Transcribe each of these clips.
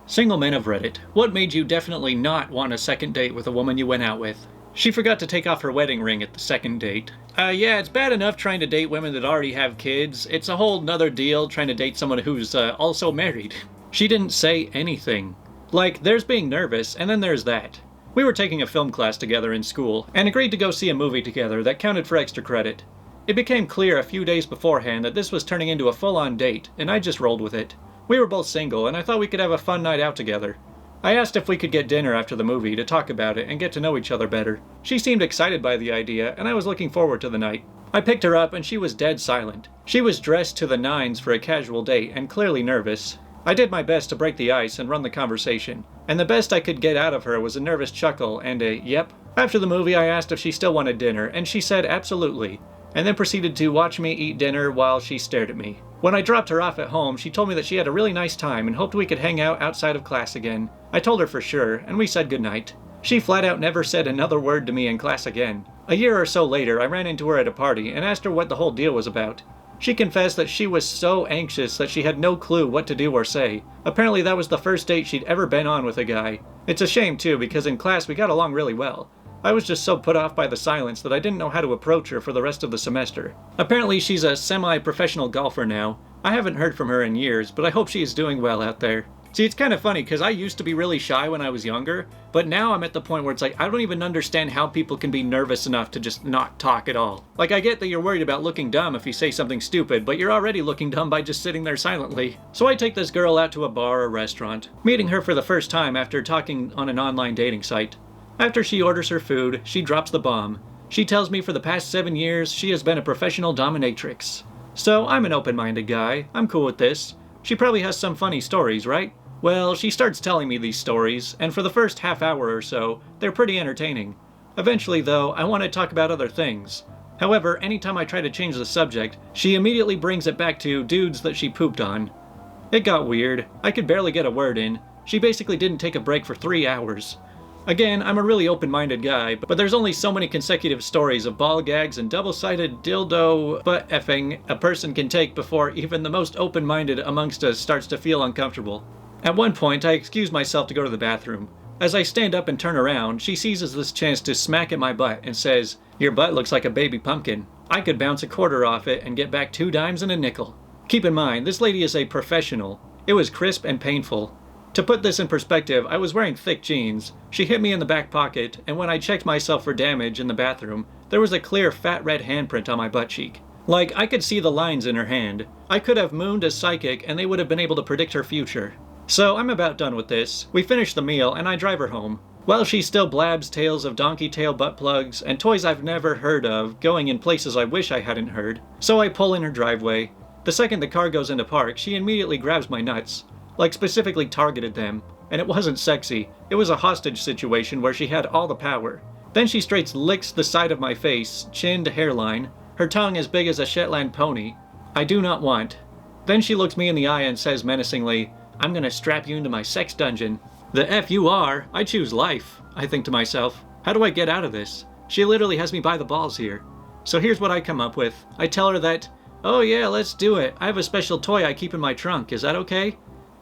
Single men of Reddit, what made you definitely not want a second date with a woman you went out with? She forgot to take off her wedding ring at the second date. Yeah, it's bad enough trying to date women that already have kids. It's a whole nother deal trying to date someone who's also married. She didn't say anything. Like, there's being nervous, and then there's that. We were taking a film class together in school, and agreed to go see a movie together that counted for extra credit. It became clear a few days beforehand that this was turning into a full-on date, and I just rolled with it. We were both single, and I thought we could have a fun night out together. I asked if we could get dinner after the movie to talk about it and get to know each other better. She seemed excited by the idea, and I was looking forward to the night. I picked her up, and she was dead silent. She was dressed to the nines for a casual date, and clearly nervous. I did my best to break the ice and run the conversation, and the best I could get out of her was a nervous chuckle and a yep. After the movie, I asked if she still wanted dinner, and she said absolutely, and then proceeded to watch me eat dinner while she stared at me. When I dropped her off at home, she told me that she had a really nice time and hoped we could hang out outside of class again. I told her for sure, and we said goodnight. She flat out never said another word to me in class again. A year or so later, I ran into her at a party and asked her what the whole deal was about. She confessed that she was so anxious that she had no clue what to do or say. Apparently that was the first date she'd ever been on with a guy. It's a shame too, because in class we got along really well. I was just so put off by the silence that I didn't know how to approach her for the rest of the semester. Apparently she's a semi-professional golfer now. I haven't heard from her in years, but I hope she is doing well out there. See, it's kind of funny, because I used to be really shy when I was younger, but now I'm at the point where it's like, I don't even understand how people can be nervous enough to just not talk at all. Like, I get that you're worried about looking dumb if you say something stupid, but you're already looking dumb by just sitting there silently. So I take this girl out to a bar or restaurant, meeting her for the first time after talking on an online dating site. After she orders her food, she drops the bomb. She tells me for the past 7 years, she has been a professional dominatrix. So I'm an open-minded guy. I'm cool with this. She probably has some funny stories, right? Well, she starts telling me these stories, and for the first half hour or so, they're pretty entertaining. Eventually, though, I want to talk about other things. However, anytime I try to change the subject, she immediately brings it back to dudes that she pooped on. It got weird. I could barely get a word in. She basically didn't take a break for 3 hours. Again, I'm a really open-minded guy, but there's only so many consecutive stories of ball gags and double-sided dildo butt effing a person can take before even the most open-minded amongst us starts to feel uncomfortable. At one point, I excuse myself to go to the bathroom. As I stand up and turn around, she seizes this chance to smack at my butt and says, "Your butt looks like a baby pumpkin. I could bounce a quarter off it and get back 2 dimes and a nickel." Keep in mind, this lady is a professional. It was crisp and painful. To put this in perspective, I was wearing thick jeans. She hit me in the back pocket, and when I checked myself for damage in the bathroom, there was a clear fat red handprint on my butt cheek. Like, I could see the lines in her hand. I could have mooned a psychic and they would have been able to predict her future. So I'm about done with this. We finish the meal and I drive her home. While she still blabs tales of donkey tail butt plugs and toys I've never heard of going in places I wish I hadn't heard. So I pull in her driveway. The second the car goes into park, she immediately grabs my nuts. Like, specifically targeted them. And it wasn't sexy. It was a hostage situation where she had all the power. Then she straight licks the side of my face, chin to hairline, her tongue as big as a Shetland pony. I do not want. Then she looks me in the eye and says menacingly, "I'm gonna strap you into my sex dungeon." The F you are, I choose life, I think to myself. How do I get out of this? She literally has me by the balls here. So here's what I come up with. I tell her that, "Oh yeah, let's do it. I have a special toy I keep in my trunk. Is that okay?"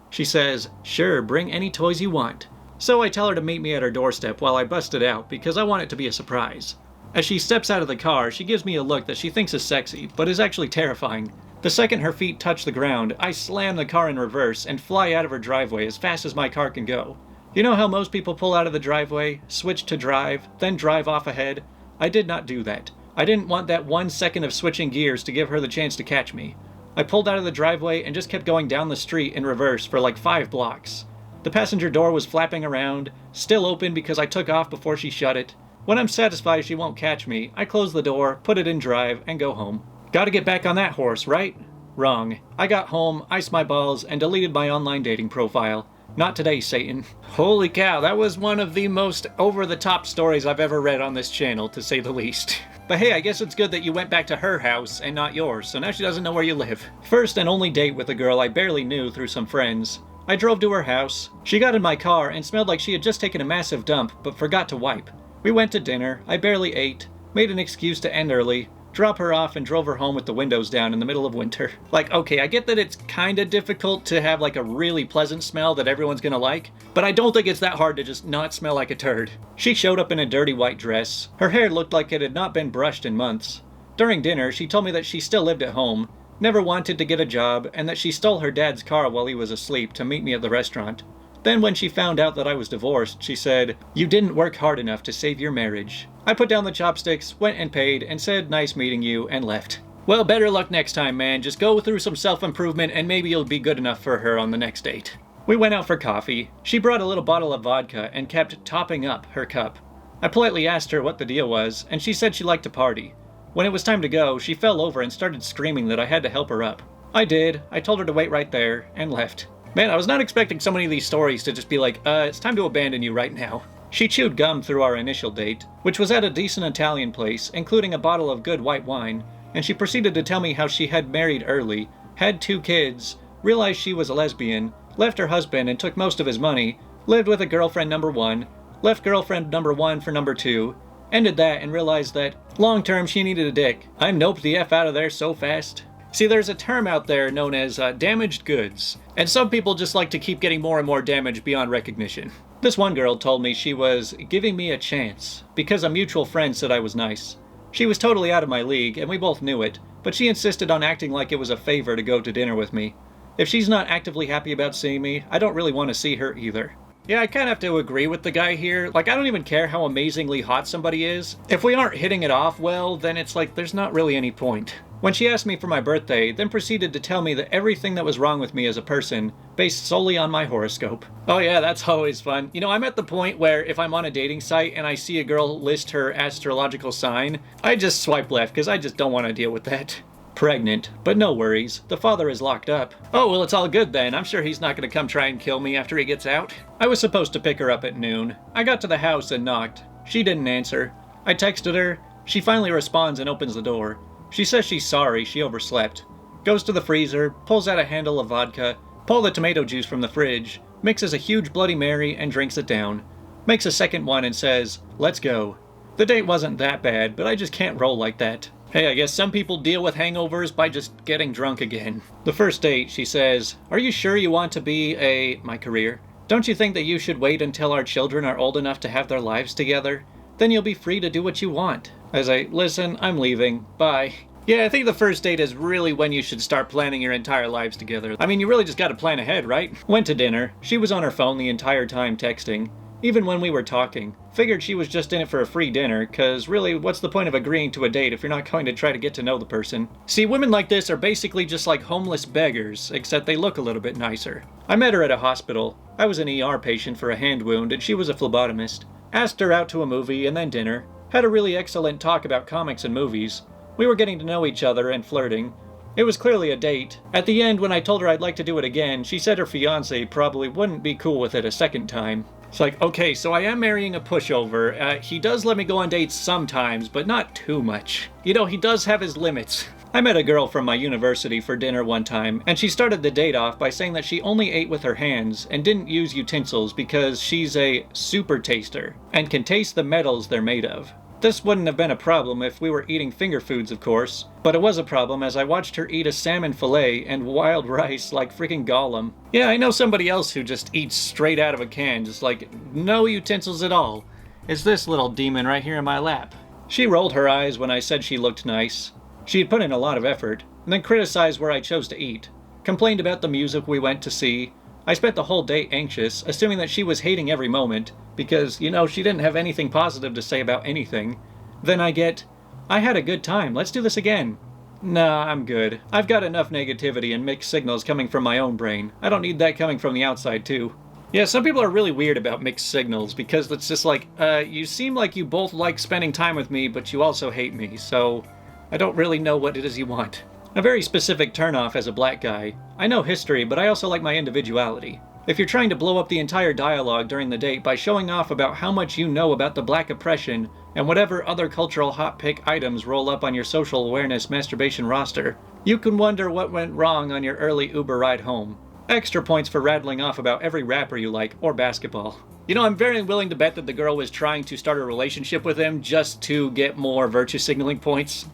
She says, "Sure, bring any toys you want." So I tell her to meet me at her doorstep while I bust it out because I want it to be a surprise. As she steps out of the car, she gives me a look that she thinks is sexy, but is actually terrifying. The second her feet touch the ground, I slam the car in reverse and fly out of her driveway as fast as my car can go. You know how most people pull out of the driveway, switch to drive, then drive off ahead? I did not do that. I didn't want that 1 second of switching gears to give her the chance to catch me. I pulled out of the driveway and just kept going down the street in reverse for like 5 blocks. The passenger door was flapping around, still open because I took off before she shut it. When I'm satisfied she won't catch me, I close the door, put it in drive, and go home. Gotta get back on that horse, right? Wrong. I got home, iced my balls, and deleted my online dating profile. Not today, Satan. Holy cow, that was one of the most over-the-top stories I've ever read on this channel, to say the least. But hey, I guess it's good that you went back to her house and not yours, so now she doesn't know where you live. First and only date with a girl I barely knew through some friends. I drove to her house. She got in my car and smelled like she had just taken a massive dump, but forgot to wipe. We went to dinner. I barely ate. Made an excuse to end early. drop her off, and drove her home with the windows down in the middle of winter. Like, okay, I get that it's kinda difficult to have like a really pleasant smell that everyone's gonna like, but I don't think it's that hard to just not smell like a turd. She showed up in a dirty white dress. Her hair looked like it had not been brushed in months. During dinner, she told me that she still lived at home, never wanted to get a job, and that she stole her dad's car while he was asleep to meet me at the restaurant. Then when she found out that I was divorced, she said, "You didn't work hard enough to save your marriage." I put down the chopsticks, went and paid, and said, "Nice meeting you," and left. Well, better luck next time, man. Just go through some self-improvement and maybe you'll be good enough for her on the next date. We went out for coffee. She brought a little bottle of vodka and kept topping up her cup. I politely asked her what the deal was, and she said she liked to party. When it was time to go, she fell over and started screaming that I had to help her up. I did. I told her to wait right there, and left. Man, I was not expecting so many of these stories to just be like, it's time to abandon you right now. She chewed gum through our initial date, which was at a decent Italian place, including a bottle of good white wine, and she proceeded to tell me how she had married early, had 2 kids, realized she was a lesbian, left her husband and took most of his money, lived with a girlfriend number 1, left girlfriend number 1 for number 2, ended that and realized that, long term, she needed a dick. I noped the F out of there so fast. See, there's a term out there known as damaged goods, and some people just like to keep getting more and more damage beyond recognition. This one girl told me she was giving me a chance because a mutual friend said I was nice. She was totally out of my league, and we both knew it, but she insisted on acting like it was a favor to go to dinner with me. If she's not actively happy about seeing me, I don't really want to see her either. Yeah, I kind of have to agree with the guy here. Like, I don't even care how amazingly hot somebody is. If we aren't hitting it off well, then it's like there's not really any point. When she asked me for my birthday, then proceeded to tell me that everything that was wrong with me as a person, based solely on my horoscope. Oh yeah, that's always fun. You know, I'm at the point where if I'm on a dating site and I see a girl list her astrological sign, I just swipe left because I just don't want to deal with that. Pregnant, but no worries, the father is locked up. Oh, well, it's all good then. I'm sure he's not going to come try and kill me after he gets out. I was supposed to pick her up at noon. I got to the house and knocked. She didn't answer. I texted her. She finally responds and opens the door. She says she's sorry, she overslept. Goes to the freezer, pulls out a handle of vodka, pulls the tomato juice from the fridge, mixes a huge Bloody Mary and drinks it down. Makes a second one and says, "Let's go." The date wasn't that bad, but I just can't roll like that. Hey, I guess some people deal with hangovers by just getting drunk again. The first date, she says, "Are you sure you want to be my career? Don't you think that you should wait until our children are old enough to have their lives together? Then you'll be free to do what you want." I say, "Listen, I'm leaving. Bye." Yeah, I think the first date is really when you should start planning your entire lives together. I mean, you really just gotta plan ahead, right? Went to dinner. She was on her phone the entire time texting. Even when we were talking. Figured she was just in it for a free dinner, cause really, what's the point of agreeing to a date if you're not going to try to get to know the person? See, women like this are basically just like homeless beggars, except they look a little bit nicer. I met her at a hospital. I was an ER patient for a hand wound, and she was a phlebotomist. Asked her out to a movie and then dinner. Had a really excellent talk about comics and movies. We were getting to know each other and flirting. It was clearly a date. At the end, when I told her I'd like to do it again, she said her fiancé probably wouldn't be cool with it a second time. It's like, okay, so I am marrying a pushover. He does let me go on dates sometimes, but not too much. You know, he does have his limits. I met a girl from my university for dinner one time, and she started the date off by saying that she only ate with her hands and didn't use utensils because she's a super taster and can taste the metals they're made of. This wouldn't have been a problem if we were eating finger foods, of course, but it was a problem as I watched her eat a salmon fillet and wild rice like freaking Gollum. Yeah, I know somebody else who just eats straight out of a can, just like no utensils at all. It's this little demon right here in my lap. She rolled her eyes when I said she looked nice. She had put in a lot of effort, and then criticized where I chose to eat. Complained about the music we went to see. I spent the whole date anxious, assuming that she was hating every moment, because, you know, she didn't have anything positive to say about anything. Then I get, "I had a good time, let's do this again." Nah, I'm good. I've got enough negativity and mixed signals coming from my own brain. I don't need that coming from the outside, too. Yeah, some people are really weird about mixed signals, because it's just like, you seem like you both like spending time with me, but you also hate me, so I don't really know what it is you want. A very specific turnoff as a black guy. I know history, but I also like my individuality. If you're trying to blow up the entire dialogue during the date by showing off about how much you know about the black oppression and whatever other cultural hot pick items roll up on your social awareness masturbation roster, you can wonder what went wrong on your early Uber ride home. Extra points for rattling off about every rapper you like, or basketball. You know, I'm very willing to bet that the girl was trying to start a relationship with him just to get more virtue signaling points.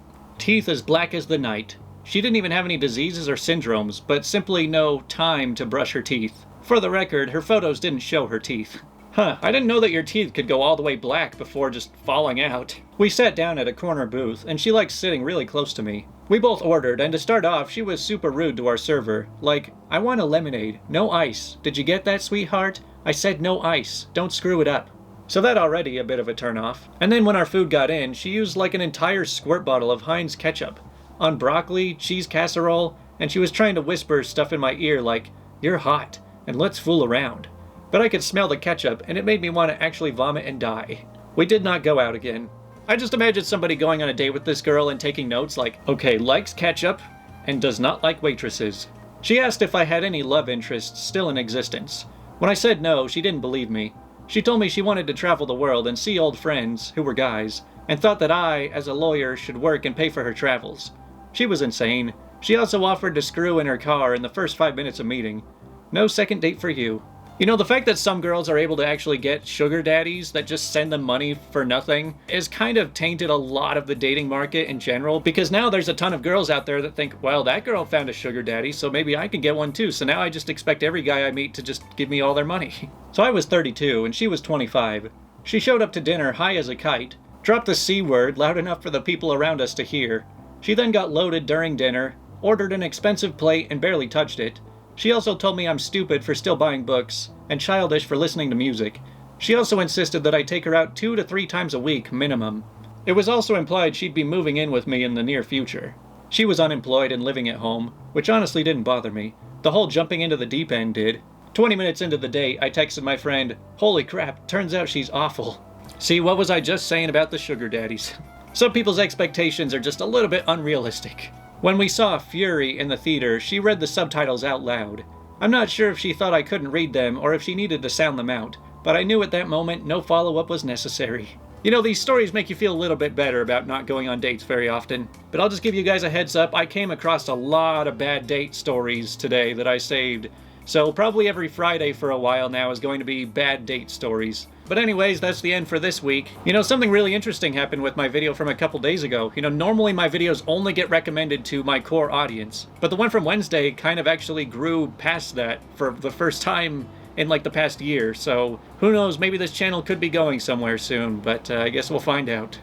Teeth as black as the night. She didn't even have any diseases or syndromes, but simply no time to brush her teeth. For the record, her photos didn't show her teeth. Huh, I didn't know that your teeth could go all the way black before just falling out. We sat down at a corner booth, and she liked sitting really close to me. We both ordered, and to start off, she was super rude to our server. Like, I want a lemonade, no ice. Did you get that, sweetheart? I said no ice, don't screw it up. So that already a bit of a turnoff. And then when our food got in, she used like an entire squirt bottle of Heinz ketchup on broccoli, cheese casserole, and she was trying to whisper stuff in my ear like, "You're hot, and let's fool around." But I could smell the ketchup, and it made me want to actually vomit and die. We did not go out again. I just imagined somebody going on a date with this girl and taking notes like, okay, likes ketchup, and does not like waitresses. She asked if I had any love interests still in existence. When I said no, she didn't believe me. She told me she wanted to travel the world and see old friends, who were guys, and thought that I, as a lawyer, should work and pay for her travels. She was insane. She also offered to screw in her car in the first 5 minutes of meeting. No second date for you. You know, the fact that some girls are able to actually get sugar daddies that just send them money for nothing is kind of tainted a lot of the dating market in general, because now there's a ton of girls out there that think, well, that girl found a sugar daddy, so maybe I can get one too, so now I just expect every guy I meet to just give me all their money. So I was 32 and she was 25. She showed up to dinner high as a kite, dropped the C word loud enough for the people around us to hear. She then got loaded during dinner, ordered an expensive plate and barely touched it. She also told me I'm stupid for still buying books, and childish for listening to music. She also insisted that I take her out 2 to 3 times a week, minimum. It was also implied she'd be moving in with me in the near future. She was unemployed and living at home, which honestly didn't bother me. The whole jumping into the deep end did. 20 minutes into the date, I texted my friend, "Holy crap, turns out she's awful." See, what was I just saying about the sugar daddies? Some people's expectations are just a little bit unrealistic. When we saw Fury in the theater, she read the subtitles out loud. I'm not sure if she thought I couldn't read them or if she needed to sound them out, but I knew at that moment no follow-up was necessary. You know, these stories make you feel a little bit better about not going on dates very often. But I'll just give you guys a heads up, I came across a lot of bad date stories today that I saved. So probably every Friday for a while now is going to be bad date stories. But anyways, that's the end for this week. You know, something really interesting happened with my video from a couple days ago. You know, normally my videos only get recommended to my core audience, but the one from Wednesday kind of actually grew past that for the first time in like the past year. So who knows, maybe this channel could be going somewhere soon, but I guess we'll find out.